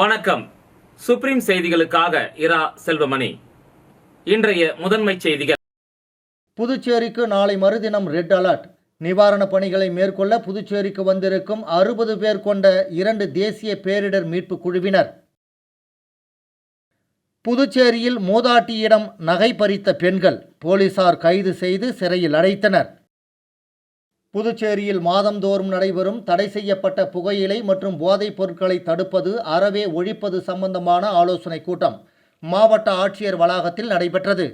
வணக்கம். சுப்ரீம் செய்திகளுக்காக இரா செல்வமணி. இன்றைய முதன்மை செய்திகள். புதுச்சேரிக்கு நாளை மறுதினம் ரெட் அலர்ட். நிவாரணப் பணிகளை மேற்கொள்ள புதுச்சேரிக்கு வந்திருக்கும் 60 பேர் கொண்ட 2 தேசிய பேரிடர் மீட்பு குழுவினர். புதுச்சேரியில் மூதாட்டியிடம் நகை பறித்த பெண்கள் போலீசார் கைது செய்து சிறையில் அடைத்தனர். புதுச்சேரியில் மாதந்தோறும் நடைபெறும் தடை செய்யப்பட்ட புகையிலை மற்றும் போதைப் பொருட்களை தடுப்பது, அறவே ஒழிப்பது சம்பந்தமான ஆலோசனை கூட்டம் மாவட்ட ஆட்சியர் வளாகத்தில் நடைபெற்றது.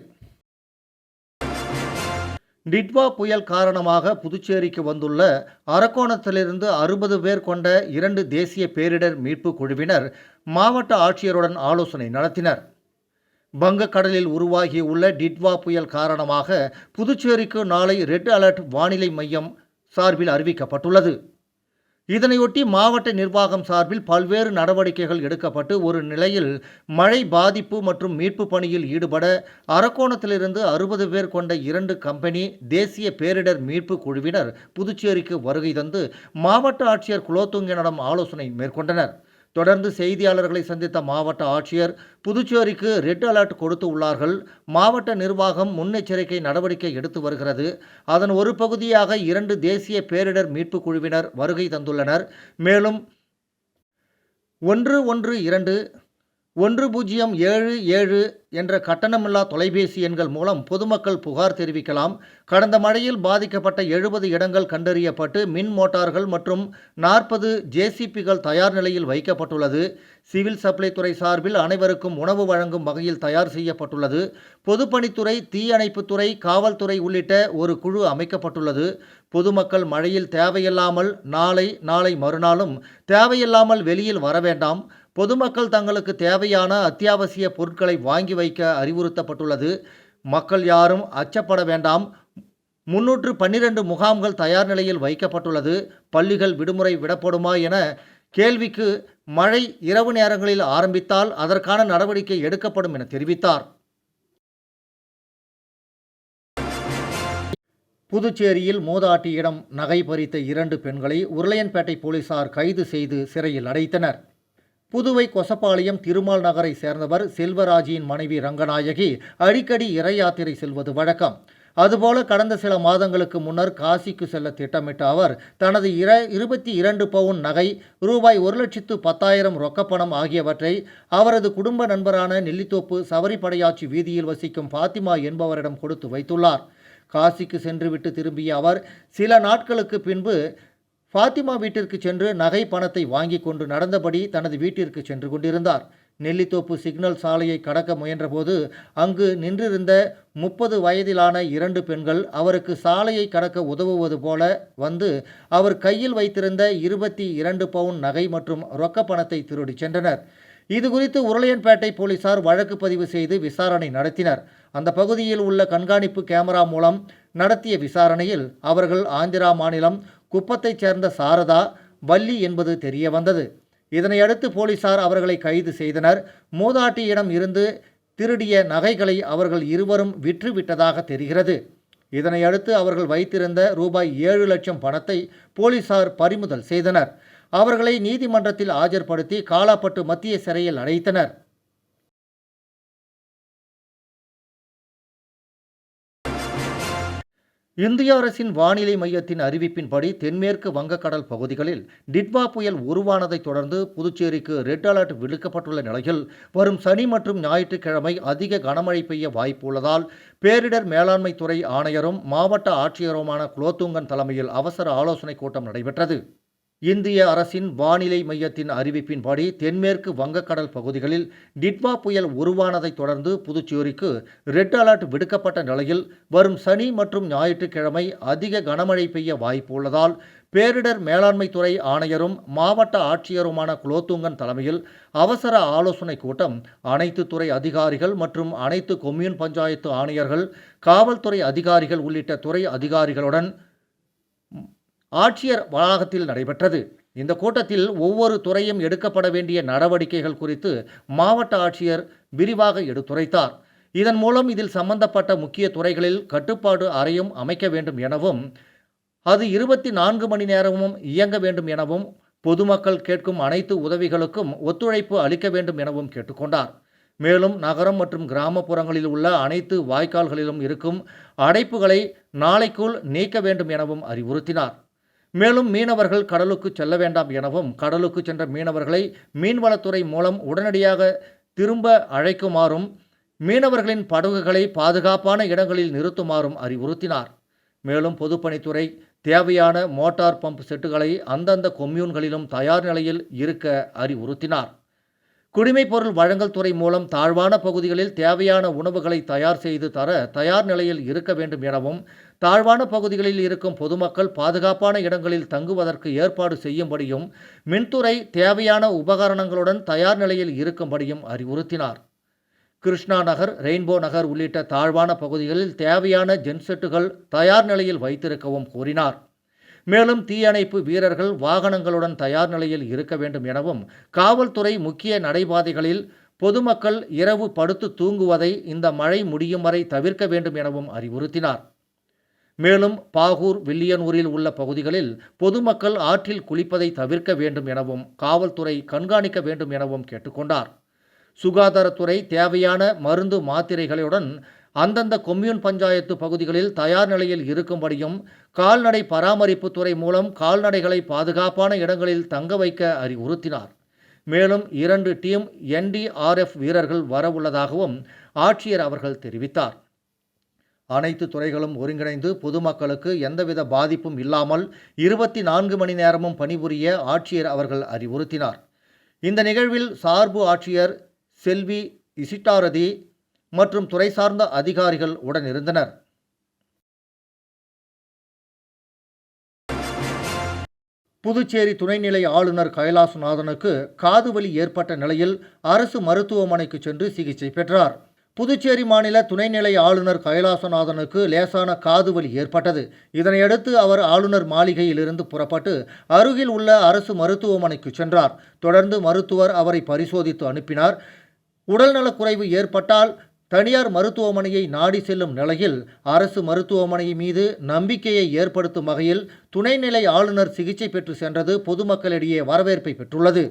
டிட்வா புயல் காரணமாக புதுச்சேரிக்கு வந்துள்ள அரக்கோணத்திலிருந்து 60 பேர் கொண்ட 2 தேசிய பேரிடர் மீட்பு குழுவினர் மாவட்ட ஆட்சியருடன் ஆலோசனை நடத்தினர். வங்கக்கடலில் உருவாகியுள்ள டிட்வா புயல் காரணமாக புதுச்சேரிக்கு நாளை ரெட் அலர்ட் வானிலை மையம் சார்பில் அறிவிக்கப்பட்டுள்ளது. இதனையொட்டி மாவட்ட நிர்வாகம் சார்பில் பல்வேறு நடவடிக்கைகள் எடுக்கப்பட்டு ஒரு நிலையில் மழை பாதிப்பு மற்றும் மீட்பு பணியில் ஈடுபட அரக்கோணத்திலிருந்து 60 பேர் கொண்ட 2 கம்பெனி தேசிய பேரிடர் மீட்பு குழுவினர் புதுச்சேரிக்கு வருகை தந்து மாவட்ட ஆட்சியர் குலோத்துங்கனிடம் ஆலோசனை மேற்கொண்டனர். தொடர்ந்து செய்தியாளர்களை சந்தித்த மாவட்ட ஆட்சியர் புதுச்சேரிக்கு ரெட் அலர்ட் கொடுத்து உள்ளார்கள். மாவட்ட நிர்வாகம் முன்னெச்சரிக்கை நடவடிக்கை எடுத்து வருகிறது. அதன் ஒரு பகுதியாக 2 தேசிய பேரிடர் மீட்பு குழுவினர் வருகை தந்துள்ளனர். மேலும் 112 1077 என்ற கட்டணமில்லா தொலைபேசி எண்கள் மூலம் பொதுமக்கள் புகார் தெரிவிக்கலாம். கடந்த மழையில் பாதிக்கப்பட்ட 70 இடங்கள் கண்டறியப்பட்டு மின் மோட்டார்கள் மற்றும் 40 ஜேசிபிகள் தயார் நிலையில் வைக்கப்பட்டுள்ளது. சிவில் சப்ளை துறை சார்பில் அனைவருக்கும் உணவு வழங்கும் வகையில் தயார் செய்யப்பட்டுள்ளது. பொதுப்பணித்துறை, தீயணைப்புத்துறை, காவல்துறை உள்ளிட்ட ஒரு குழு அமைக்கப்பட்டுள்ளது. பொதுமக்கள் மழையில் தேவையில்லாமல் நாளை மறுநாளும் தேவையில்லாமல் வெளியில் வர வேண்டாம். பொதுமக்கள் தங்களுக்கு தேவையான அத்தியாவசிய பொருட்களை வாங்கி வைக்க அறிவுறுத்தப்பட்டுள்ளது. மக்கள் யாரும் அச்சப்பட வேண்டாம். 312 முகாம்கள் தயார் நிலையில் வைக்கப்பட்டுள்ளது. பள்ளிகள் விடுமுறை விடப்படுமா என கேள்விக்கு மழை இரவு நேரங்களில் ஆரம்பித்தால் அதற்கான நடவடிக்கை எடுக்கப்படும் என தெரிவித்தார். புதுச்சேரியில் மூதாட்டியிடம் நகை பறித்த 2 பெண்களை உருளையன்பேட்டை போலீசார் கைது செய்து சிறையில் அடைத்தனர். புதுவை கொசப்பாளையம் திருமால் நகரை சேர்ந்தவர் செல்வராஜின் மனைவி ரங்கநாயகி அடிக்கடி இறை யாத்திரை செல்வது வழக்கம். அதுபோல கடந்த சில மாதங்களுக்கு முன்னர் காசிக்கு செல்ல திட்டமிட்ட அவர் தனது 22 பவுன் நகை, ரூபாய் 1,10,000 ரொக்கப்பணம் ஆகியவற்றை அவரது குடும்ப நண்பரான நெல்லித்தோப்பு சவரிப்படையாச்சி வீதியில் வசிக்கும் பாத்திமா என்பவரிடம் கொடுத்து வைத்துள்ளார். காசிக்கு சென்றுவிட்டு திரும்பிய அவர் சில நாட்களுக்கு பின்பு பாத்திமா வீட்டிற்கு சென்று நகை பணத்தை வாங்கி கொண்டு நடந்தபடி தனது வீட்டிற்கு சென்று கொண்டிருந்தார். நெல்லித்தோப்பு சிக்னல் சாலையை கடக்க முயன்றபோது அங்கு நின்றிருந்த 30 வயதிலான 2 பெண்கள் அவருக்கு சாலையை கடக்க உதவுவது போல வந்து அவர் கையில் வைத்திருந்த 22 பவுன் நகை மற்றும் ரொக்க பணத்தை திருடி சென்றனர். இதுகுறித்து உருளையன்பேட்டை போலீசார் வழக்கு பதிவு செய்து விசாரணை நடத்தினர். அந்த பகுதியில் உள்ள கண்காணிப்பு கேமரா மூலம் நடத்திய விசாரணையில் அவர்கள் ஆந்திரா மாநிலம் குப்பத்தைச் சேர்ந்த சாரதா, வள்ளி என்பது தெரிய வந்தது. இதனையடுத்து போலீசார் அவர்களை கைது செய்தனர். மூதாட்டியிடம் இருந்து திருடிய நகைகளை அவர்கள் இருவரும் விற்றுவிட்டதாக தெரிகிறது. இதனையடுத்து அவர்கள் வைத்திருந்த ரூபாய் 7 லட்சம் பணத்தை போலீசார் பறிமுதல் செய்தனர். அவர்களை நீதிமன்றத்தில் ஆஜர்படுத்தி காலாப்பட்டு மத்திய சிறையில் அடைத்தனர். இந்திய அரசின் வானிலை மையத்தின் அறிவிப்பின்படி தென்மேற்கு வங்கக்கடல் பகுதிகளில் டிட்வா புயல் உருவானதை தொடர்ந்து புதுச்சேரிக்கு ரெட் அலர்ட் விடுக்கப்பட்டுள்ள நிலையில் வரும் சனி மற்றும் ஞாயிற்றுக்கிழமை அதிக கனமழை பெய்ய வாய்ப்பு உள்ளதால் பேரிடர் மேலாண்மை துறை ஆணையரும் மாவட்ட ஆட்சியருமான குலோத்துங்கன் தலைமையில் அவசர ஆலோசனை கூட்டம் நடைபெற்றது. இந்திய அரசின் வானிலை மையத்தின் அறிவிப்பின்படி தென்மேற்கு வங்கக்கடல் பகுதிகளில் டிட்வா புயல் உருவானதை தொடர்ந்து புதுச்சேரிக்கு ரெட் அலர்ட் விடுக்கப்பட்ட நிலையில் வரும் சனி மற்றும் ஞாயிற்றுக்கிழமை அதிக கனமழை பெய்ய வாய்ப்பு உள்ளதால் பேரிடர் மேலாண்மை துறை ஆணையரும் மாவட்ட ஆட்சியருமான குலோத்துங்கன் தலைமையில் அவசர ஆலோசனை கூட்டம் அனைத்து துறை அதிகாரிகள் மற்றும் அனைத்து கொம்யூன் பஞ்சாயத்து ஆணையர்கள், காவல்துறை அதிகாரிகள் உள்ளிட்ட துறை அதிகாரிகளுடன் ஆட்சியர் வளாகத்தில் நடைபெற்றது. இந்த கூட்டத்தில் ஒவ்வொரு துறையும் எடுக்கப்பட வேண்டிய நடவடிக்கைகள் குறித்து மாவட்ட ஆட்சியர் விரிவாக எடுத்துரைத்தார். இதன் மூலம் இதில் சம்பந்தப்பட்ட முக்கிய துறைகளில் கட்டுப்பாடு அறையும் அமைக்க வேண்டும் எனவும் அது 24 மணி நேரமும் இயங்க வேண்டும் எனவும் பொதுமக்கள் கேட்கும் அனைத்து உதவிகளுக்கும் ஒத்துழைப்பு அளிக்க வேண்டும் எனவும் கேட்டுக்கொண்டார். மேலும் நகரம் மற்றும் கிராமப்புறங்களில் உள்ள அனைத்து வாய்க்கால்களிலும் இருக்கும் அடைப்புகளை நாளைக்குள் நீக்க வேண்டும் எனவும் அறிவுறுத்தினார். மேலும் மீனவர்கள் கடலுக்கு செல்ல வேண்டாம் எனவும் கடலுக்கு சென்ற மீனவர்களை மீன்வளத்துறை மூலம் உடனடியாக திரும்ப அழைக்குமாறும் மீனவர்களின் படகுகளை பாதுகாப்பான இடங்களில் நிறுத்துமாறும் அறிவுறுத்தினார். மேலும் பொதுப்பணித்துறை தேவையான மோட்டார் பம்ப் செட்டுகளை அந்தந்த கொம்யூன்களிலும் தயார் நிலையில் இருக்க அறிவுறுத்தினார். குடிமைப்பொருள் வழங்கல் துறை மூலம் தாழ்வான பகுதிகளில் தேவையான உணவுகளை தயார் செய்து தர தயார் நிலையில் இருக்க வேண்டும் எனவும் தாழ்வான பகுதிகளில் இருக்கும் பொதுமக்கள் பாதுகாப்பான இடங்களில் தங்குவதற்கு ஏற்பாடு செய்யும்படியும் மின்துறை தேவையான உபகரணங்களுடன் தயார் நிலையில் இருக்கும்படியும் அறிவுறுத்தினார். கிருஷ்ணா நகர், ரெயின்போ நகர் உள்ளிட்ட தாழ்வான பகுதிகளில் தேவையான ஜென்செட்டுகள் தயார் நிலையில் வைத்திருக்கவும் கூறினார். மேலும் தீயணைப்பு வீரர்கள் வாகனங்களுடன் தயார் நிலையில் இருக்க வேண்டும் எனவும் காவல்துறை முக்கிய நடைபாதைகளில் பொதுமக்கள் இரவு படுத்து தூங்குவதை இந்த மழை முடியும் வரை தவிர்க்க வேண்டும் எனவும் அறிவுறுத்தினார். மேலும் பாகூர், வில்லியனூரில் உள்ள பகுதிகளில் பொதுமக்கள் ஆற்றில் குளிப்பதை தவிர்க்க வேண்டும் எனவும் காவல்துறை கண்காணிக்க வேண்டும் எனவும் கேட்டுக்கொண்டார். சுகாதாரத்துறை தேவையான மருந்து மாத்திரைகளுடன் அந்தந்த கொம்யூன் பஞ்சாயத்து பகுதிகளில் தயார் நிலையில் இருக்கும்படியும் கால்நடை பராமரிப்பு துறை மூலம் கால்நடைகளை பாதுகாப்பான இடங்களில் தங்க வைக்க அறிவுறுத்தினார். மேலும் 2 டீம் NDRF வீரர்கள் வரவுள்ளதாகவும் ஆட்சியர் அவர்கள் தெரிவித்தார். அனைத்து துறைகளும் ஒருங்கிணைந்து பொதுமக்களுக்கு எந்தவித பாதிப்பும் இல்லாமல் 24 மணி நேரமும் பணிபுரிய ஆட்சியர் அவர்கள் அறிவுறுத்தினார். இந்த நிகழ்வில் சார்பு ஆட்சியர் செல்வி இசிட்டாரதி மற்றும் துறை சார்ந்த அதிகாரிகள் உடனிருந்தனர். புதுச்சேரி துணைநிலை ஆளுநர் கைலாசநாதனுக்கு காதுவலி ஏற்பட்ட நிலையில் அரசு மருத்துவமனைக்கு சென்று சிகிச்சை பெற்றார். புதுச்சேரி மாநில துணைநிலை ஆளுநர் கைலாசநாதனுக்கு லேசான காதுவலி ஏற்பட்டது. இதனையடுத்து அவர் ஆளுநர் மாளிகையிலிருந்து புறப்பட்டு அருகில் உள்ள அரசு மருத்துவமனைக்கு சென்றார். தொடர்ந்து மருத்துவர் அவரை பரிசோதித்து அனுப்பினார். உடல்நலக்குறைவு ஏற்பட்டால் தனியார் மருத்துவமனையை நாடி செல்லும் நிலையில் அரசு மருத்துவமனை மீது நம்பிக்கையை ஏற்படுத்தும் வகையில் துணைநிலை ஆளுநர் சிகிச்சை பெற்று சென்றது பொதுமக்களிடையே வரவேற்பை பெற்றுள்ளது.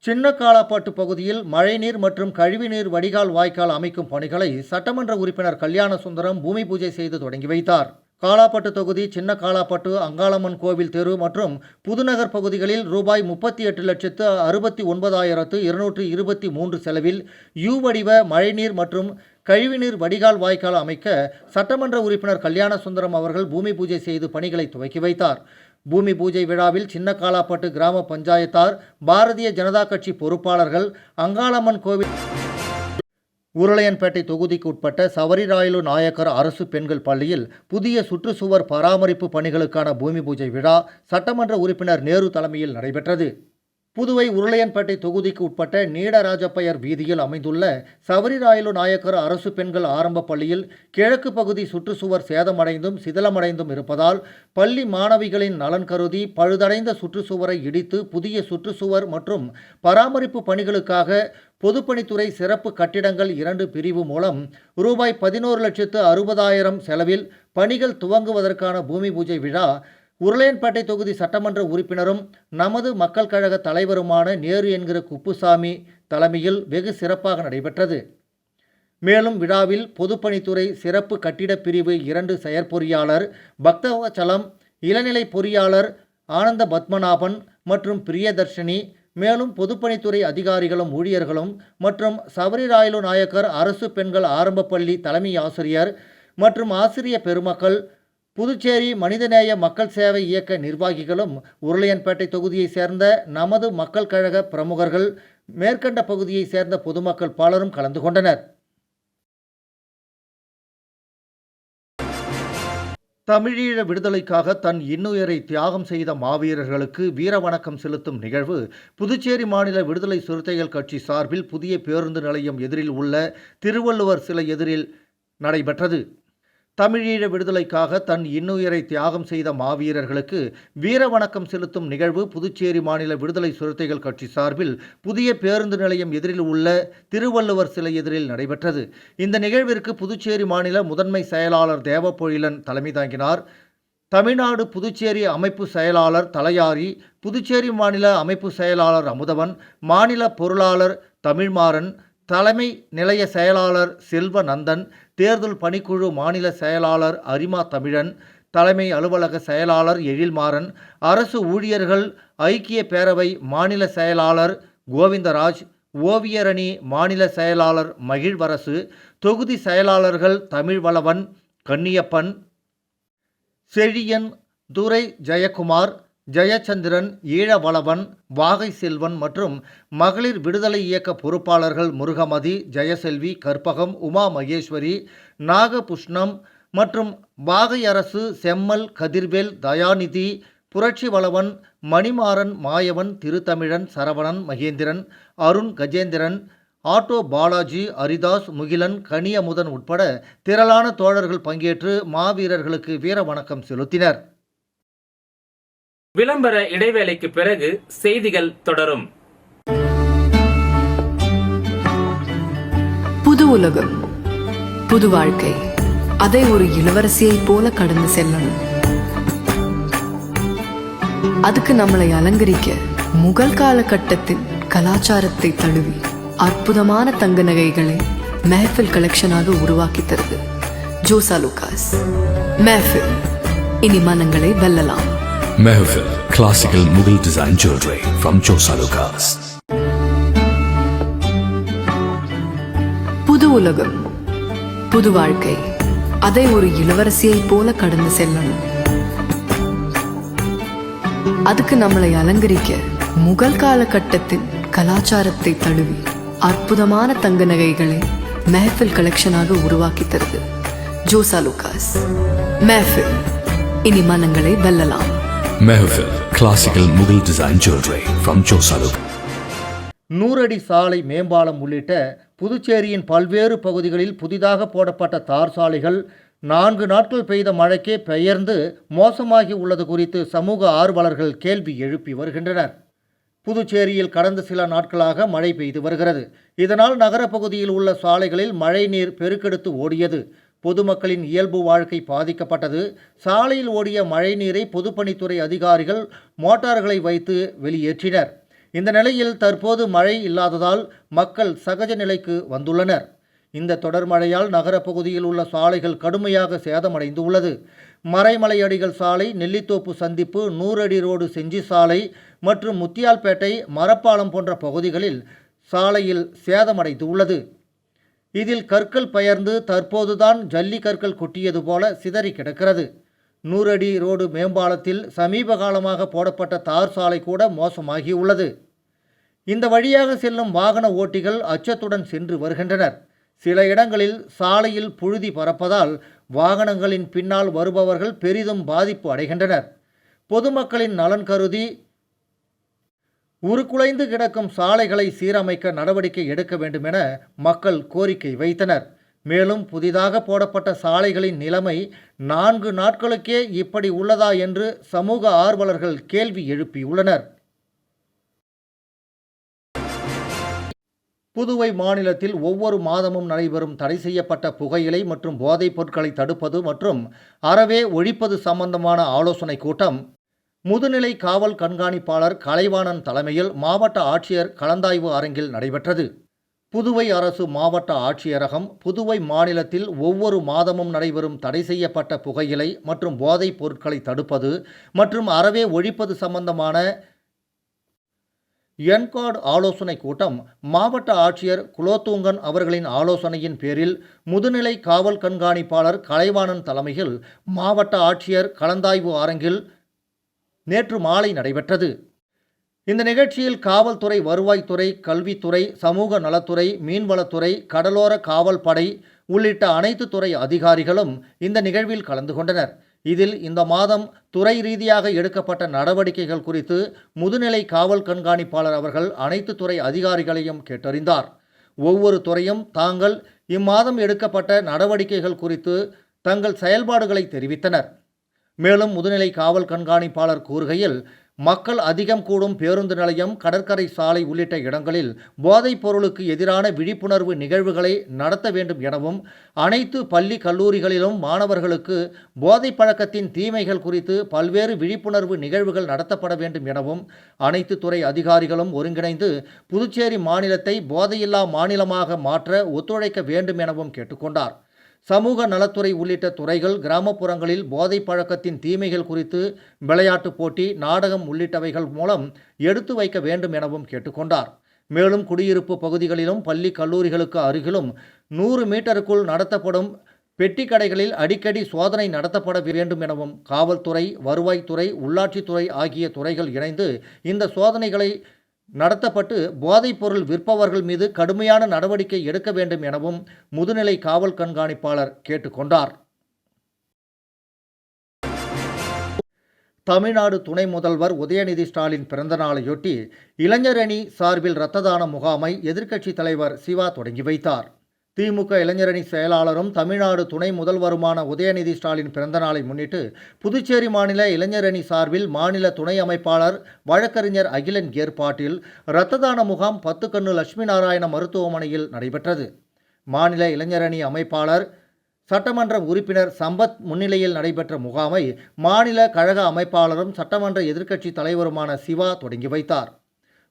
சின்னக்காலாப்பட்டு பகுதியில் மழைநீர் மற்றும் கழிவுநீர் வடிகால் வாய்க்கால் அமைக்கும் பணிகளை சட்டமன்ற உறுப்பினர் கல்யாணசுந்தரம் பூமி பூஜை செய்து தொடங்கி வைத்தார். காலாப்பட்டு தொகுதி சின்ன காலாப்பட்டு, அங்காளம்மன் கோவில் தெரு மற்றும் புதுநகர் பகுதிகளில் ரூபாய் 38,69,223 செலவில் யூ வடிவ மழைநீர் மற்றும் கழிவுநீர் வடிகால் வாய்க்கால் அமைக்க சட்டமன்ற உறுப்பினர் கல்யாணசுந்தரம் அவர்கள் பூமி பூஜை செய்து பணிகளை துவக்கி வைத்தார். பூமி பூஜை விழாவில் சின்ன காலாப்பட்டு கிராம பஞ்சாயத்தார், பாரதிய ஜனதா கட்சி பொறுப்பாளர்கள், அங்காளம்மன் கோவில் உருளையன்பேட்டை தொகுதிக்கு உட்பட்ட சவரிராயலு நாயக்கர் அரசு பெண்கள் பள்ளியில் புதிய சுற்றுச்சுவர் பராமரிப்பு பணிகளுக்கான பூமி பூஜை விழா சட்டமன்ற உறுப்பினர் நேரு தலைமையில் நடைபெற்றது. புதுவை உருளையன்பேட்டை தொகுதிக்கு உட்பட்ட நீடராஜப்பையர் வீதியில் அமைந்துள்ள சவரிராயலு நாயக்கர் அரசு பெண்கள் ஆரம்ப பள்ளியில் கிழக்கு பகுதி சுற்றுச்சுவர் சேதமடைந்தும் சிதிலமடைந்தும் இருப்பதால் பள்ளி மாணவிகளின் நலன் கருதி பழுதடைந்த சுற்றுச்சுவரை இடித்து புதிய சுற்றுச்சுவர் மற்றும் பராமரிப்பு பணிகளுக்காக பொதுப்பணித்துறை சிறப்பு கட்டிடங்கள் 2 பிரிவு மூலம் ரூபாய் 11,60,000 செலவில் பணிகள் துவங்குவதற்கான பூமி பூஜை விழா உருளையன்பேட்டை தொகுதி சட்டமன்ற உறுப்பினரும் நமது மக்கள் கழக தலைவருமான நேரு என்கிற குப்புசாமி தலைமையில் வெகு சிறப்பாக நடைபெற்றது. மேலும் விழாவில் பொதுப்பணித்துறை சிறப்பு கட்டிட பிரிவு 2 செயற்பொறியாளர் பக்தவச்சலம், இளநிலை பொறியாளர் ஆனந்த பத்மநாபன் மற்றும் பிரியதர்ஷினி, மேலும் பொதுப்பணித்துறை அதிகாரிகளும் ஊழியர்களும் மற்றும் சவரிராயலு நாயக்கர் அரசு பெண்கள் ஆரம்ப பள்ளி தலைமை ஆசிரியர் மற்றும் ஆசிரிய பெருமக்கள், புதுச்சேரி மனிதநேய மக்கள் சேவை இயக்க நிர்வாகிகளும், உருளையன்பேட்டை தொகுதியைச் சேர்ந்த நமது மக்கள் கழக பிரமுகர்கள், மேற்கண்ட பகுதியைச் சேர்ந்த பொதுமக்கள் பலரும் கலந்து கொண்டனர். தமிழீழ விடுதலைக்காக தன் இன்னுயிரை தியாகம் செய்த மாவீரர்களுக்கு வீரவணக்கம் செலுத்தும் நிகழ்வு புதுச்சேரி மாநில விடுதலை சிறுத்தைகள் கட்சி சார்பில் புதிய பேருந்து நிலையம் எதிரில் உள்ள திருவள்ளுவர் சிலை எதிரில் நடைபெற்றது. தமிழீழ விடுதலைக்காக தன் இன்னுயிரை தியாகம் செய்த மாவீரர்களுக்கு வீரவணக்கம் செலுத்தும் நிகழ்வு புதுச்சேரி மாநில விடுதலை சிறுத்தைகள் கட்சி சார்பில் புதிய பேருந்து நிலையம் எதிரில் உள்ள திருவள்ளுவர் சிலை எதிரில் நடைபெற்றது. இந்த நிகழ்விற்கு புதுச்சேரி மாநில முதன்மை செயலாளர் தேவப்பொழிலன் தலைமை தாங்கினார். தமிழ்நாடு புதுச்சேரி அமைப்பு செயலாளர் தலையாரி, புதுச்சேரி மாநில அமைப்பு செயலாளர் அமுதவன், மாநில பொருளாளர் தமிழ்மாறன், தலைமை நிலைய செயலாளர் செல்வநந்தன், தேர்தல் பணிக்குழு மாநில செயலாளர் அரிமா தமிழன், தலைமை அலுவலக செயலாளர் எழில்மாறன், அரசு ஊழியர்கள் ஐக்கிய பேரவை மாநில செயலாளர் கோவிந்தராஜ், ஓவியரணி மாநில செயலாளர் மகிழ்வரசு, தொகுதி செயலாளர்கள் தமிழ்வளவன், கன்னியப்பன், செழியன், துரை ஜெயக்குமார், ஜெயச்சந்திரன், ஈழவளவன், வாகை செல்வன் மற்றும் மகளிர் விடுதலை இயக்க பொறுப்பாளர்கள் முருகமதி, ஜெயசெல்வி, கற்பகம், உமா மகேஸ்வரி, நாகபுஷ்ணம் மற்றும் வாகை அரசு, செம்மல், கதிர்வேல், தயாநிதி, புரட்சி வளவன், மணிமாறன், மாயவன், திருத்தமிழன், சரவணன், மகேந்திரன், அருண், கஜேந்திரன், ஆட்டோ பாலாஜி, அரிதாஸ், முகிலன், கனியமுதன் உட்பட திரளான தோழர்கள் பங்கேற்று மாவீரர்களுக்கு வீர வணக்கம் செலுத்தினர். விளம்பர இடைவேளைக்கு பிறகு செய்திகள் தொடரும். புது உலகம், புது வாழ்க்கை, அதை ஒரு இளவரசியைப் போல கடந்து செல்லணும். அதுக்கு நம்மளை அலங்கரிக்க முகல் காலகட்டத்தின் கலாச்சாரத்தை தழுவி அற்புதமான தங்க நகைகளை மெஹஃபில் கலெக்ஷனாக உருவாக்கி தருது ஜோசா லூகாஸ். மெஹஃபில், இனி மனங்களை வெல்லலாம். Mehfil, classical Mughal design jewelry from Josa Lucas. புது உலகம், புது வாழ்க்கை, அதை ஒரு இளவரசியைப் போல கடந்து செல்லணும். அதுக்கு நம்மளை அலங்கரிக்க முகல் காலகட்டத்தின் கலாச்சாரத்தை தழுவி அற்புதமான தங்க நகைகளை மெஹஃபில் கலெக்ஷனாக உருவாக்கி தருது ஜோசா லூகாஸ். மெஹஃபில், இனி மனங்களை வெல்லலாம். Mehfil, classical Mughal design jewelry from Josa Lucas. 100 அடி சாலை மேம்பாலம் உள்ளிட்ட புதுச்சேரியின் பல்வேறு பகுதிகளில் புதிதாக போடப்பட்ட தார் சாலைகள் 4 நாட்கள் பெய்த மழைக்கே பெயர்ந்து மோசமாகி உள்ளது குறித்து சமூக ஆர்வலர்கள் கேள்வி எழுப்பி வருகின்றனர். புதுச்சேரியில் கடந்த சில நாட்களாக மழை பெய்து வருகிறது. இதனால் நகரப்பகுதியில் உள்ள சாலைகளில் மழைநீர் பெருக்கெடுத்து ஓடியது. பொதுமக்களின் இயல்பு வாழ்க்கை பாதிக்கப்பட்டது. சாலையில் ஓடிய மழைநீரை பொதுப்பணித்துறை அதிகாரிகள் மோட்டார்களை வைத்து வெளியேற்றினர். இந்த நிலையில் தற்போது மழை இல்லாததால் மக்கள் சகஜ நிலைக்கு வந்துள்ளனர். இந்த தொடர் மழையால் நகரப்பகுதியில் உள்ள சாலைகள் கடுமையாக சேதமடைந்து உள்ளது. மறைமலையடிகள் சாலை, நெல்லித்தோப்பு சந்திப்பு, 100 அடி ரோடு செஞ்சி சாலை மற்றும் முத்தியால்பேட்டை, மரப்பாலம் போன்ற பகுதிகளில் சாலையில் சேதமடைந்து உள்ளது. இதில் கற்கள் பெயர்ந்து தற்போதுதான் ஜல்லி கற்கள் கொட்டியது போல சிதறி கிடக்கிறது. 100 அடி ரோடு மேம்பாலத்தில் சமீப காலமாக போடப்பட்ட தார் சாலை கூட மோசமாகி உள்ளது. இந்த வழியாக செல்லும் வாகன ஓட்டிகள் அச்சத்துடன் சென்று வருகின்றனர். சில இடங்களில் சாலையில் புழுதி பறப்பதால் வாகனங்களின் பின்னால் வருபவர்கள் பெரிதும் பாதிப்பு அடைகின்றனர். பொதுமக்களின் நலன் கருதி உருக்குலைந்து கிடக்கும் சாலைகளை சீரமைக்க நடவடிக்கை எடுக்க வேண்டும் என மக்கள் கோரிக்கை வைத்தனர். மேலும் புதிதாக போடப்பட்ட சாலைகளின் நிலைமை 4 நாட்களுக்கே இப்படி உள்ளதா என்று சமூக ஆர்வலர்கள் கேள்வி எழுப்பியுள்ளனர். புதுவை மாநிலத்தில் ஒவ்வொரு மாதமும் நடைபெறும் தடை செய்யப்பட்ட புகையிலை மற்றும் போதைப் பொருட்களை தடுப்பது மற்றும் அறவே ஒழிப்பது சம்பந்தமான ஆலோசனை கூட்டம் முதுநிலை காவல் கண்காணிப்பாளர் கலைவாணன் தலைமையில் மாவட்ட ஆட்சியர் கலந்தாய்வு அரங்கில் நடைபெற்றது. புதுவை அரசு மாவட்ட ஆட்சியரகம் புதுவை மாநிலத்தில் ஒவ்வொரு மாதமும் நடைபெறும் தடை செய்யப்பட்ட புகையிலை மற்றும் போதைப் பொருட்களை தடுப்பது மற்றும் அறவே ஒழிப்பது சம்பந்தமான என்கார்டு ஆலோசனை கூட்டம் மாவட்ட ஆட்சியர் குலோத்துங்கன் அவர்களின் ஆலோசனையின் பேரில் முதுநிலை காவல் கண்காணிப்பாளர் கலைவாணன் தலைமையில் மாவட்ட ஆட்சியர் கலந்தாய்வு அரங்கில் நேற்று மாலை நடைபெற்றது. இந்த நிகழ்ச்சியில் காவல்துறை, வருவாய்த்துறை, கல்வித்துறை, சமூக நலத்துறை, மீன்வளத்துறை, கடலோர காவல் படை உள்ளிட்ட அனைத்து துறை அதிகாரிகளும் இந்த நிகழ்வில் கலந்து கொண்டனர். இதில் இந்த மாதம் துறை ரீதியாக எடுக்கப்பட்ட நடவடிக்கைகள் குறித்து முதுநிலை காவல் கண்காணிப்பாளர் அவர்கள் அனைத்து துறை அதிகாரிகளையும் கேட்டறிந்தார். ஒவ்வொரு துறையும் தாங்கள் இம்மாதம் எடுக்கப்பட்ட நடவடிக்கைகள் குறித்து தங்கள் செயல்பாடுகளை தெரிவித்தனர். மேலும் முதுநிலை காவல் கண்காணிப்பாளர் கூறுகையில், மக்கள் அதிகம் கூடும் பேருந்து நிலையம், கடற்கரை சாலை உள்ளிட்ட இடங்களில் போதைப் பொருளுக்கு எதிரான விழிப்புணர்வு நிகழ்வுகளை நடத்த வேண்டும் எனவும், அனைத்து பள்ளி கல்லூரிகளிலும் மாணவர்களுக்கு போதைப் பழக்கத்தின் தீமைகள் குறித்து பல்வேறு விழிப்புணர்வு நிகழ்வுகள் நடத்தப்பட வேண்டும் எனவும், அனைத்து துறை அதிகாரிகளும் ஒருங்கிணைந்து புதுச்சேரி மாநிலத்தை போதையில்லா மாநிலமாக மாற்ற ஒத்துழைக்க வேண்டும் எனவும் கேட்டுக்கொண்டார். சமூக நலத்துறை உள்ளிட்ட துறைகள் கிராமப்புறங்களில் போதைப் பழக்கத்தின் தீமைகள் குறித்து விளையாட்டு போட்டி, நாடகம் உள்ளிட்டவைகள் மூலம் எடுத்து வைக்க வேண்டும் எனவும் கேட்டுக்கொண்டார். மேலும் குடியிருப்பு பகுதிகளிலும் பள்ளி கல்லூரிகளுக்கு அருகிலும் 100 மீட்டருக்குள் நடத்தப்படும் பெட்டி கடைகளில் அடிக்கடி சோதனை நடத்தப்பட வேண்டும் எனவும், காவல்துறை, வருவாய்த்துறை, உள்ளாட்சித்துறை ஆகிய துறைகள் இணைந்து இந்த சோதனைகளை நடத்தப்பட்டு போதைப் பொருள் விற்பவர்கள் மீது கடுமையான நடவடிக்கை எடுக்க வேண்டும் எனவும் முதுநிலை காவல் கண்காணிப்பாளர் கேட்டுக்கொண்டார். தமிழ்நாடு துணை முதல்வர் உதயநிதி ஸ்டாலின் பிறந்த நாளையொட்டி இளைஞர் அணி சார்பில் இரத்த தான முகாமை எதிர்க்கட்சித் தலைவர் சிவா தொடங்கி வைத்தார். திமுக இளைஞரணி செயலாளரும் தமிழ்நாடு துணை முதல்வருமான உதயநிதி ஸ்டாலின் பிறந்தநாளை முன்னிட்டு புதுச்சேரி மாநில இளைஞரணி சார்பில் மாநில துணை அமைப்பாளர் வழக்கறிஞர் அகிலன் ஏற்பாட்டில் இரத்த தான முகாம் 10 கண்ணு லட்சுமி நாராயண மருத்துவமனையில் நடைபெற்றது. மாநில இளைஞரணி அமைப்பாளர் சட்டமன்ற உறுப்பினர் சம்பத் முன்னிலையில் நடைபெற்ற முகாமை மாநில கழக அமைப்பாளரும் சட்டமன்ற எதிர்க்கட்சி தலைவருமான சிவா தொடங்கி வைத்தார்.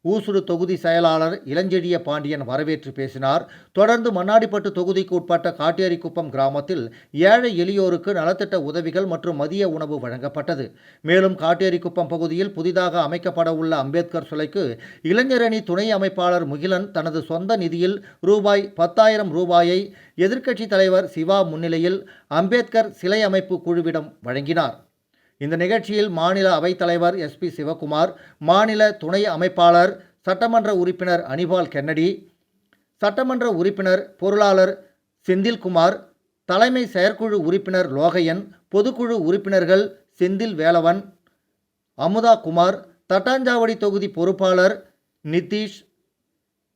ஊசுடு தொகுதி செயலாளர் இளஞ்செழிய பாண்டியன் வரவேற்று பேசினார். தொடர்ந்து மண்ணாடிப்பட்டு தொகுதிக்கு உட்பட்ட காட்டேரிக்குப்பம் கிராமத்தில் ஏழை எளியோருக்கு நலத்திட்ட உதவிகள் மற்றும் மதிய உணவு வழங்கப்பட்டது. மேலும் காட்டேரிக்குப்பம் பகுதியில் புதிதாக அமைக்கப்பட உள்ள அம்பேத்கர் சிலைக்கு இளைஞரணி துணை அமைப்பாளர் முகிலன் தனது சொந்த நிதியில் ரூபாய் 10,000 எதிர்க்கட்சித் தலைவர் சிவா முன்னிலையில் அம்பேத்கர் சிலை அமைப்பு குழுவிடம் வழங்கினார். இந்த நிகழ்ச்சியில் மாநில அவைத்தலைவர் SP சிவகுமார், மாநில துணை அமைப்பாளர் சட்டமன்ற உறுப்பினர் அனிபால் கென்னடி, சட்டமன்ற உறுப்பினர் பொருளாளர் செந்தில்குமார், தலைமை செயற்குழு உறுப்பினர் லோகையன், பொதுக்குழு உறுப்பினர்கள் செந்தில் வேலவன், அமுதா குமார், தட்டாஞ்சாவடி தொகுதி பொறுப்பாளர் நிதிஷ்,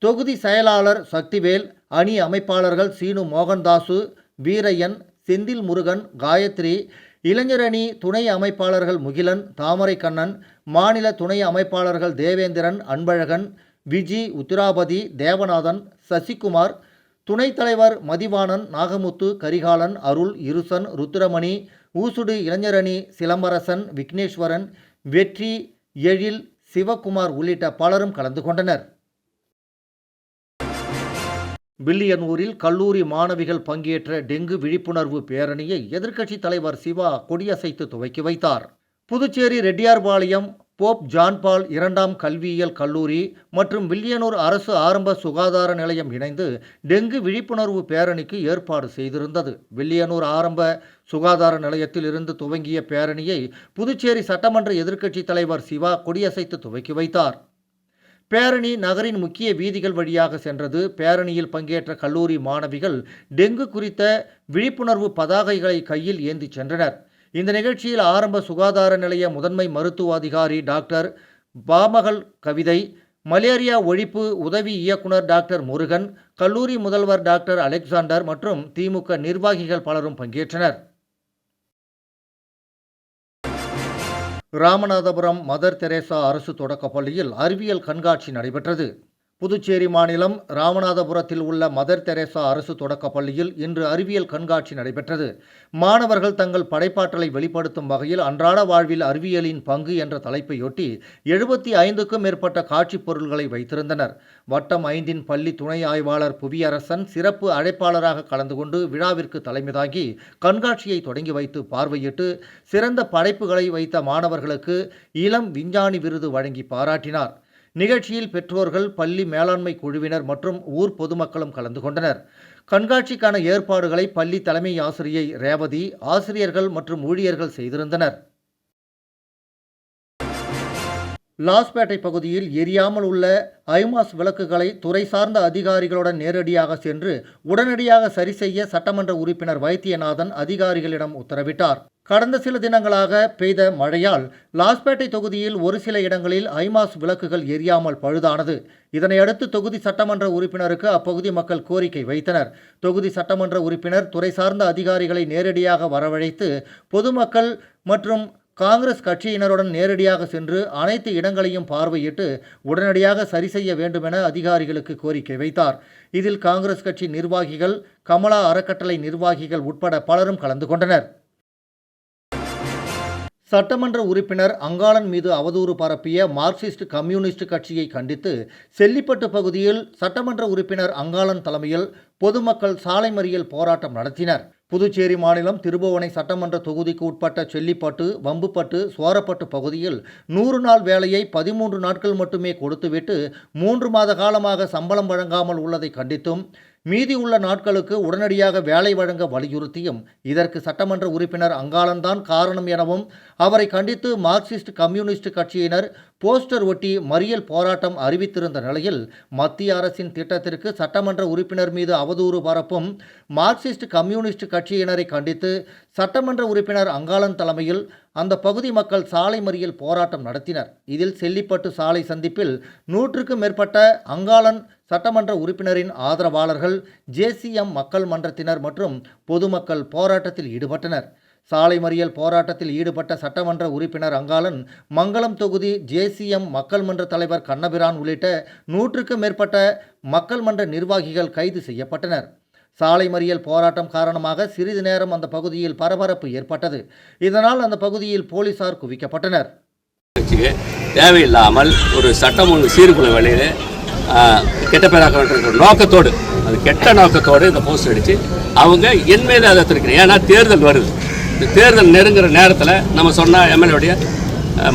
தொகுதி செயலாளர் சக்திவேல், அணி அமைப்பாளர்கள் சீனு மோகன்தாசு, வீரையன், செந்தில் முருகன், காயத்ரி, இளைஞரணி துணை அமைப்பாளர்கள் முகிலன், தாமரை கண்ணன், மாநில துணை அமைப்பாளர்கள் தேவேந்திரன், அன்பழகன், விஜி, உத்திராபதி, தேவநாதன், சசிகுமார், துணைத் தலைவர் மதிவாணன், நாகமுத்து, கரிகாலன், அருள், இருசன், ருத்ரமணி, ஊசுடு இளைஞரணி சிலம்பரசன், விக்னேஸ்வரன், வெற்றி, எழில், சிவகுமார் உள்ளிட்ட பலரும் கலந்து கொண்டனர். வில்லியனூரில் கல்லூரி மாணவிகள் பங்கேற்ற டெங்கு விழிப்புணர்வு பேரணியை எதிர்க்கட்சித் தலைவர் சிவா கொடியசைத்து துவக்கி வைத்தார். புதுச்சேரி ரெட்டியார்பாளையம் போப் ஜான்பால் 2ஆம் கல்வியியல் கல்லூரி மற்றும் வில்லியனூர் அரசு ஆரம்ப சுகாதார நிலையம் இணைந்து டெங்கு விழிப்புணர்வு பேரணிக்கு ஏற்பாடு செய்திருந்தது. வில்லியனூர் ஆரம்ப சுகாதார நிலையத்தில் இருந்து துவங்கிய பேரணியை புதுச்சேரி சட்டமன்ற எதிர்க்கட்சித் தலைவர் சிவா கொடியசைத்து துவக்கி வைத்தார். பேரணி நகரின் முக்கிய வீதிகள் வழியாக சென்றது. பேரணியில் பங்கேற்ற கல்லூரி மாணவிகள் டெங்கு குறித்த விழிப்புணர்வு பதாகைகளை கையில் ஏந்தி சென்றனர். இந்த நிகழ்ச்சியில் ஆரம்ப சுகாதார நிலைய முதன்மை மருத்துவ அதிகாரி டாக்டர் பாமகள் கவிதை, மலேரியா ஒழிப்பு உதவி இயக்குனர் டாக்டர் முருகன், கல்லூரி முதல்வர் டாக்டர் அலெக்சாண்டர் மற்றும் திமுக நிர்வாகிகள் பலரும் பங்கேற்றனர். ராமநாதபுரம் மதர் தெரேசா அரசு தொடக்கப்பள்ளியில் அறிவியல் கண்காட்சி நடைபெற்றது. புதுச்சேரி மாநிலம் ராமநாதபுரத்தில் உள்ள மதர் தெரேசா அரசு தொடக்கப்பள்ளியில் இன்று அறிவியல் கண்காட்சி நடைபெற்றது. மாணவர்கள் தங்கள் படைப்பாற்றலை வெளிப்படுத்தும் வகையில் அன்றாட வாழ்வில் அறிவியலின் பங்கு என்ற தலைப்பையொட்டி 75க்கும் மேற்பட்ட காட்சி பொருள்களை வைத்திருந்தனர். வட்டம் 5இன் பள்ளி துணை ஆய்வாளர் புவியரசன் சிறப்பு அழைப்பாளராக கலந்து கொண்டு விழாவிற்கு தலைமை தாங்கி கண்காட்சியை தொடங்கி வைத்து பார்வையிட்டு சிறந்த படைப்புகளை வைத்த மாணவர்களுக்கு இளம் விஞ்ஞானி விருது வழங்கி பாராட்டினார். நிகழ்ச்சியில் பெற்றோர்கள், பள்ளி மேலாண்மை குழுவினர் மற்றும் ஊர் பொதுமக்களும் கலந்து கொண்டனர். கண்காட்சிக்கான ஏற்பாடுகளை பள்ளி தலைமை ஆசிரியை ரேவதி, ஆசிரியர்கள் மற்றும் ஊழியர்கள் செய்திருந்தனர். லாஸ்பேட்டை பகுதியில் எரியாமல் உள்ள ஐமாஸ் விளக்குகளை துறை சார்ந்த அதிகாரிகளுடன் நேரடியாக சென்று உடனடியாக சரி செய்ய சட்டமன்ற உறுப்பினர் வைத்தியநாதன் அதிகாரிகளிடம் உத்தரவிட்டார். கடந்த சில தினங்களாக பெய்த மழையால் லாஸ்பேட்டை தொகுதியில் ஒரு சில இடங்களில் ஐமாஸ் விளக்குகள் எரியாமல் பழுதானது. இதனையடுத்து தொகுதி சட்டமன்ற உறுப்பினருக்கு அப்பகுதி மக்கள் கோரிக்கை வைத்தனர். தொகுதி சட்டமன்ற உறுப்பினர் துறை சார்ந்த அதிகாரிகளை நேரடியாக வரவழைத்து பொதுமக்கள் மற்றும் காங்கிரஸ் கட்சியினருடன் நேரடியாக சென்று அனைத்து இடங்களையும் பார்வையிட்டு உடனடியாக சரி செய்ய வேண்டுமென அதிகாரிகளுக்கு கோரிக்கை வைத்தார். இதில் காங்கிரஸ் கட்சி நிர்வாகிகள், கமலா அறக்கட்டளை நிர்வாகிகள் உட்பட பலரும் கலந்து கொண்டனர். சட்டமன்ற உறுப்பினர் அங்காளன் மீது அவதூறு பரப்பிய மார்க்சிஸ்ட் கம்யூனிஸ்ட் கட்சியை கண்டித்து செல்லிப்பட்டு பகுதியில் சட்டமன்ற உறுப்பினர் அங்காளன் தலைமையில் பொதுமக்கள் சாலை மறியல் போராட்டம் நடத்தினர். புதுச்சேரி மாநிலம் திருபுவனை சட்டமன்ற தொகுதிக்கு உட்பட்ட செல்லிப்பட்டு, வம்புப்பட்டு, சோரப்பட்டு பகுதியில் 100 நாள் வேலையை 13 நாட்கள் மட்டுமே கொடுத்துவிட்டு 3 மாத காலமாக சம்பளம் வழங்காமல் உள்ளதை கண்டித்தும், மீதி உள்ள நாட்களுக்கு உடனடியாக வேலை வழங்க வலியுறுத்தியும், இதற்கு சட்டமன்ற உறுப்பினர் அங்காளன் தான் காரணம் எனவும் அவரை கண்டித்து மார்க்சிஸ்ட் கம்யூனிஸ்ட் கட்சியினர் போஸ்டர் ஒட்டி மறியல் போராட்டம் அறிவித்திருந்த நிலையில், மத்திய அரசின் திட்டத்திற்கு சட்டமன்ற உறுப்பினர் மீது அவதூறு பரப்பும் மார்க்சிஸ்ட் கம்யூனிஸ்ட் கட்சியினரை கண்டித்து சட்டமன்ற உறுப்பினர் அங்காளன் தலைமையில் அந்த பகுதி மக்கள் சாலை மறியல் போராட்டம் நடத்தினர். இதில் செல்லிப்பட்டு சாலை சந்திப்பில் 100க்கும் மேற்பட்ட அங்காளன் சட்டமன்ற உறுப்பினரின் ஆதரவாளர்கள், JCM மக்கள் மன்றத்தினர் மற்றும் பொதுமக்கள் போராட்டத்தில் ஈடுபட்டனர். சாலை மறியல் போராட்டத்தில் ஈடுபட்ட சட்டமன்ற உறுப்பினர் அங்காளன், மங்களம் தொகுதி JCM மக்கள் மன்ற தலைவர் கண்ணபிரான் உள்ளிட்ட 100க்கும் மேற்பட்ட மக்கள் மன்ற நிர்வாகிகள் கைது செய்யப்பட்டனர். சாலை மறியல் போராட்டம் காரணமாக சிறிது நேரம் அந்த பகுதியில் பரபரப்பு ஏற்பட்டது. இதனால் அந்த பகுதியில் போலீசார் குவிக்கப்பட்டனர். தேவையில்லாமல் ஒரு சட்டம் ஒழுங்கு சீர்குலை வழியில் கெட்ட பேராக்க வேண்டும் நோக்கத்தோடு, அது கெட்ட நோக்கத்தோடு இந்த போஸ்ட் அடித்து அவங்க என் மீது அதை திருக்கிறேன். ஏன்னா தேர்தல் வருது. இந்த தேர்தல் நெருங்குற நேரத்தில் நம்ம சொன்னால் எம்எல்ஏடைய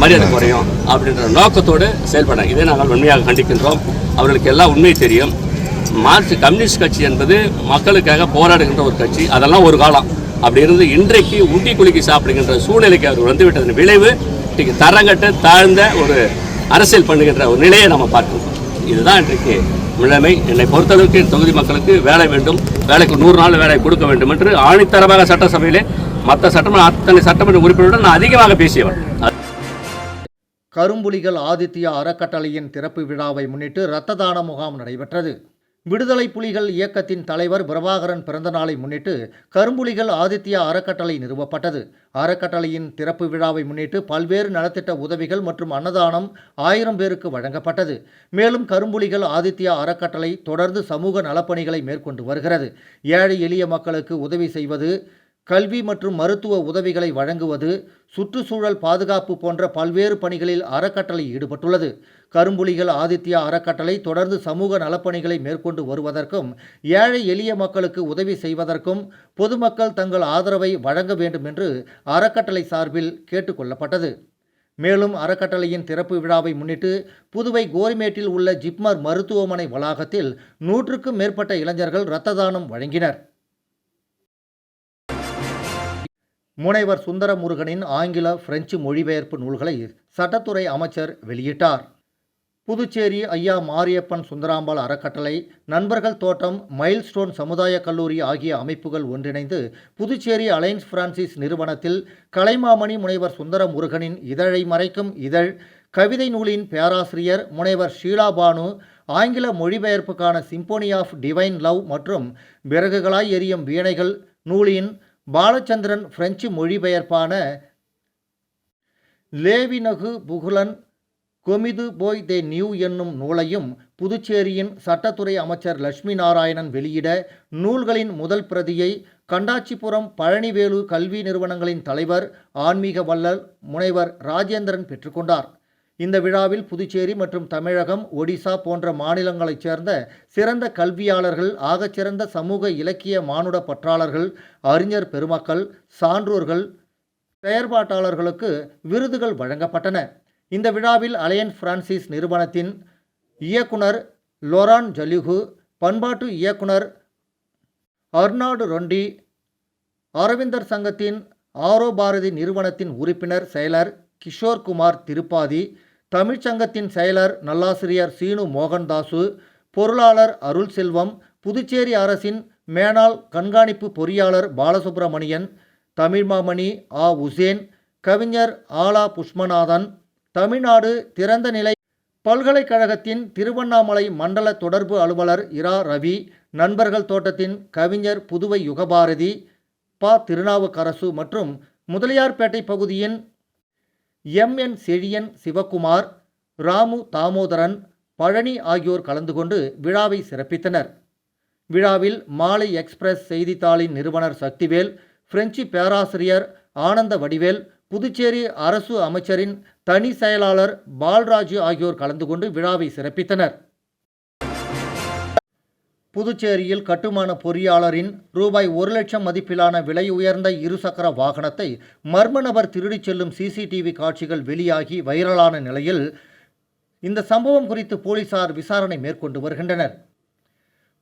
மரியாதை குறையும் அப்படின்ற நோக்கத்தோடு செயல்பட இதை நாங்கள் உண்மையாக கண்டிக்கின்றோம். அவர்களுக்கு எல்லாம் உண்மை தெரியும். மார்க்சிஸ்ட் கம்யூனிஸ்ட் கட்சி என்பது மக்களுக்காக போராடுகின்ற ஒரு கட்சி. அதெல்லாம் ஒரு காலம் அப்படி இருந்து இன்றைக்கு உண்டி குலுக்கி சாப்பிடுகின்ற சூழ்நிலைக்கு அவர் வந்துவிட்டதன் விளைவு இன்றைக்கு தரங்கட்ட தாழ்ந்த ஒரு அரசியல் பண்ணுகின்ற ஒரு நிலையை நம்ம பார்க்கிறோம். இதுதான் இன்றைக்கு நிலைமை. என்னை பொறுத்தளவுக்கு தொகுதி மக்களுக்கு வேலை வேண்டும், வேலைக்கு 100 நாள் வேலை கொடுக்க வேண்டும் என்று ஆணித்தரமாக சட்டசபையிலே மற்ற அத்தனை சட்டமன்ற உறுப்பினருடன் நான் அதிகமாக பேசியவன். கரும்புலிகள் ஆதித்யா அறக்கட்டளையின் திறப்பு விழாவை முன்னிட்டு இரத்த தான முகாம் நடைபெற்றது. விடுதலை புலிகள் இயக்கத்தின் தலைவர் பிரபாகரன் பிறந்த நாளை முன்னிட்டு கரும்புலிகள் ஆதித்யா அறக்கட்டளை நிறுவப்பட்டது. அறக்கட்டளையின் திறப்பு விழாவை முன்னிட்டு பல்வேறு நலத்திட்ட உதவிகள் மற்றும் அன்னதானம் 1000 பேருக்கு வழங்கப்பட்டது. மேலும் கரும்புலிகள் ஆதித்யா அறக்கட்டளை தொடர்ந்து சமூக நலப்பணிகளை மேற்கொண்டு வருகிறது. ஏழை எளிய மக்களுக்கு உதவி செய்வது, கல்வி மற்றும் மருத்துவ உதவிகளை வழங்குவது, சுற்றுச்சூழல் பாதுகாப்பு போன்ற பல்வேறு பணிகளில் அறக்கட்டளை ஈடுபட்டுள்ளது. கரும்புலிகள் ஆதித்யா அறக்கட்டளை தொடர்ந்து சமூக நலப்பணிகளை மேற்கொண்டு வருவதற்கும், ஏழை எளிய மக்களுக்கு உதவி செய்வதற்கும் பொதுமக்கள் தங்கள் ஆதரவை வழங்க வேண்டும் என்று அறக்கட்டளை சார்பில் கேட்டுக்கொள்ளப்பட்டது. மேலும் அறக்கட்டளையின் திறப்பு விழாவை முன்னிட்டு புதுவை கோரிமேட்டில் உள்ள ஜிப்மர் மருத்துவமனை வளாகத்தில் 100க்கும் மேற்பட்ட இளைஞர்கள் இரத்த தானம் வழங்கினர். முனைவர் சுந்தரமுருகனின் ஆங்கில, பிரெஞ்சு மொழிபெயர்ப்பு நூல்களை சட்டத்துறை அமைச்சர் வெளியிட்டார். புதுச்சேரி ஐயா மாரியப்பன் சுந்தராம்பாள் அறக்கட்டளை, நண்பர்கள் தோட்டம், மைல்ஸ்டோன் சமுதாய கல்லூரி ஆகிய அமைப்புகள் ஒன்றிணைந்து புதுச்சேரி அலையன்ஸ் பிரான்சிஸ் நிறுவனத்தில் கலைமாமணி முனைவர் சுந்தரமுருகனின் இதழை மறைக்கும் இதழ் கவிதை நூலின் பேராசிரியர் முனைவர் ஷீலா பானு, ஆங்கில மொழிபெயர்ப்புக்கான சிம்போனி ஆஃப் டிவைன் லவ் மற்றும் விறகுகளாய் எரியும் வீணைகள் நூலின் பாலச்சந்திரன் பிரெஞ்சு மொழிபெயர்ப்பான லேவினகு புகுலன் கொமிது போய் தே நியூ என்னும் நூலையும் புதுச்சேரியின் சட்டத்துறை அமைச்சர் லட்சுமி நாராயணன் வெளியிட நூல்களின் முதல் பிரதியை கண்டாச்சிபுரம் பழனிவேலு கல்வி நிறுவனங்களின் தலைவர் ஆன்மீக வள்ளல் முனைவர் ராஜேந்திரன் பெற்றுக்கொண்டார். இந்த விழாவில் புதுச்சேரி மற்றும் தமிழகம், ஒடிசா போன்ற மாநிலங்களைச் சேர்ந்த சிறந்த கல்வியாளர்கள், ஆகச்சிறந்த சமூக இலக்கிய மானுட பற்றாளர்கள், அறிஞர் பெருமக்கள், சான்றோர்கள், செயற்பாட்டாளர்களுக்கு விருதுகள் வழங்கப்பட்டன. இந்த விழாவில் அலையன்ஸ் பிரான்சிஸ் நிறுவனத்தின் இயக்குனர் லொரான் ஜலிகு, பண்பாட்டு இயக்குனர் அர்னால்டு ரொண்டி, அரவிந்தர் சங்கத்தின் ஆரோ பாரதி நிறுவனத்தின் உறுப்பினர் செயலர் கிஷோர்குமார் திருப்பாதி, தமிழ்ச்சங்கத்தின் செயலர் நல்லாசிரியர் சீனு மோகன்தாசு, பொருளாளர் அருள் செல்வம், புதுச்சேரி அரசின் மேனாள் கண்காணிப்பு பொறியாளர் பாலசுப்ரமணியன், தமிழ்மாமணி ஆ உசேன், கவிஞர் ஆலா புஷ்மநாதன், தமிழ்நாடு திறந்த நிலை பல்கலைக்கழகத்தின் திருவண்ணாமலை மண்டல தொடர்பு அலுவலர் இரா ரவி, நண்பர்கள் தோட்டத்தின் கவிஞர் புதுவை யுகபாரதி, ப திருநாவுக்கரசு மற்றும் முதலியார்பேட்டை பகுதியின் MN செழியன் சிவக்குமார், ராமு தாமோதரன், பழனி ஆகியோர் கலந்து கொண்டு விழாவை சிறப்பித்தனர். விழாவில் மாலை எக்ஸ்பிரஸ் செய்தித்தாளின் நிறுவனர் சக்திவேல், பிரெஞ்சு பேராசிரியர் ஆனந்த வடிவேல், புதுச்சேரி அரசு அமைச்சரின் தனி செயலாளர் பால்ராஜு ஆகியோர் கலந்து கொண்டு விழாவை சிறப்பித்தனர். புதுச்சேரியில் கட்டுமான பொறியாளரின் ரூபாய் 1 லட்சம் மதிப்பிலான விலை உயர்ந்த இருசக்கர வாகனத்தை மர்ம நபர் திருடிச் செல்லும் சிசிடிவி காட்சிகள் வெளியாகி வைரலான நிலையில் இந்த சம்பவம் குறித்து போலீசார் விசாரணை மேற்கொண்டு வருகின்றனர்.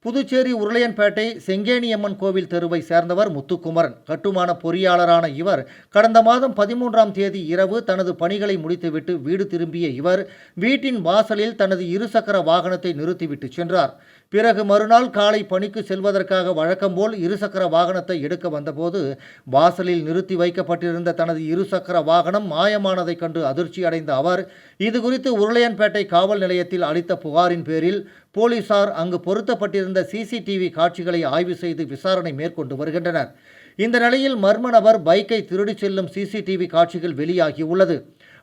புதுச்சேரி உருளையன்பேட்டை செங்கேணியம்மன் கோவில் தெருவை சேர்ந்தவர் முத்துக்குமரன். கட்டுமான பொறியாளரான இவர் கடந்த மாதம் 13ஆம் தேதி இரவு தனது பணிகளை முடித்துவிட்டு வீடு திரும்பிய இவர் வீட்டின் வாசலில் தனது இருசக்கர வாகனத்தை நிறுத்திவிட்டு சென்றார். பிறகு மறுநாள் காலை பணிக்கு செல்வதற்காக வழக்கம்போல் இருசக்கர வாகனத்தை எடுக்க வந்தபோது வாசலில் நிறுத்தி வைக்கப்பட்டிருந்த தனது இருசக்கர வாகனம் மாயமானதைக் கண்டு அதிர்ச்சி அடைந்த அவர் இதுகுறித்து உருளையன்பேட்டை காவல் நிலையத்தில் அளித்த புகாரின் பேரில் போலீசார் அங்கு பொருத்தப்பட்டிருந்த சிசிடிவி காட்சிகளை ஆய்வு செய்து விசாரணை மேற்கொண்டு வருகின்றனர். இந்த நிலையில் மர்ம நபர் பைக்கை திருடிச் செல்லும் சிசிடிவி காட்சிகள் வெளியாகியுள்ளது.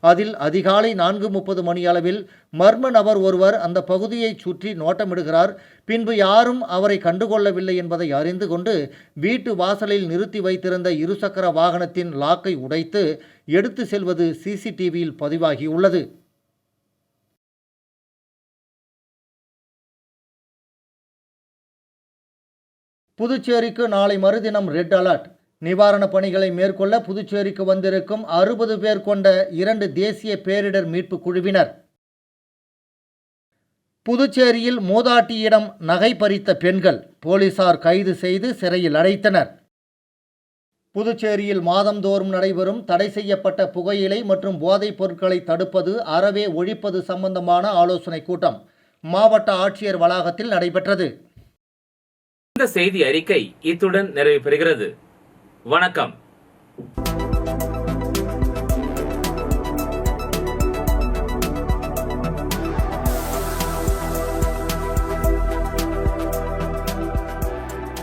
அதில் அதிகாலை 4:30 மணி அளவில் மர்ம நபர் ஒருவர் அந்த பகுதியை சுற்றி நோட்டமிடுகிறார். பின்பு யாரும் அவரை கண்டுகொள்ளவில்லை என்பதை அறிந்து கொண்டு வீட்டு வாசலில் நிறுத்தி வைத்திருந்த இருசக்கர வாகனத்தின் லாக்கை உடைத்து எடுத்து செல்வது சிசிடிவியில் பதிவாகியுள்ளது. புதுச்சேரிக்கு நாளை மறுதினம் ரெட் அலர்ட். நிவாரணப் பணிகளை மேற்கொள்ள புதுச்சேரிக்கு வந்திருக்கும் 60 பேர் கொண்ட 2 தேசிய பேரிடர் மீட்பு குழுவினர். புதுச்சேரியில் மூதாட்டியிடம் நகை பறித்த பெண்கள் போலீசார் கைது செய்து சிறையில் அடைத்தனர். புதுச்சேரியில் மாதந்தோறும் நடைபெறும் தடை செய்யப்பட்ட புகையிலை மற்றும் போதைப் பொருட்களை தடுப்பது, அறவே ஒழிப்பது சம்பந்தமான ஆலோசனைக் கூட்டம் மாவட்ட ஆட்சியர் வளாகத்தில் நடைபெற்றது. இந்த செய்தி அறிக்கை இத்துடன் நிறைவு பெறுகிறது. வணக்கம்.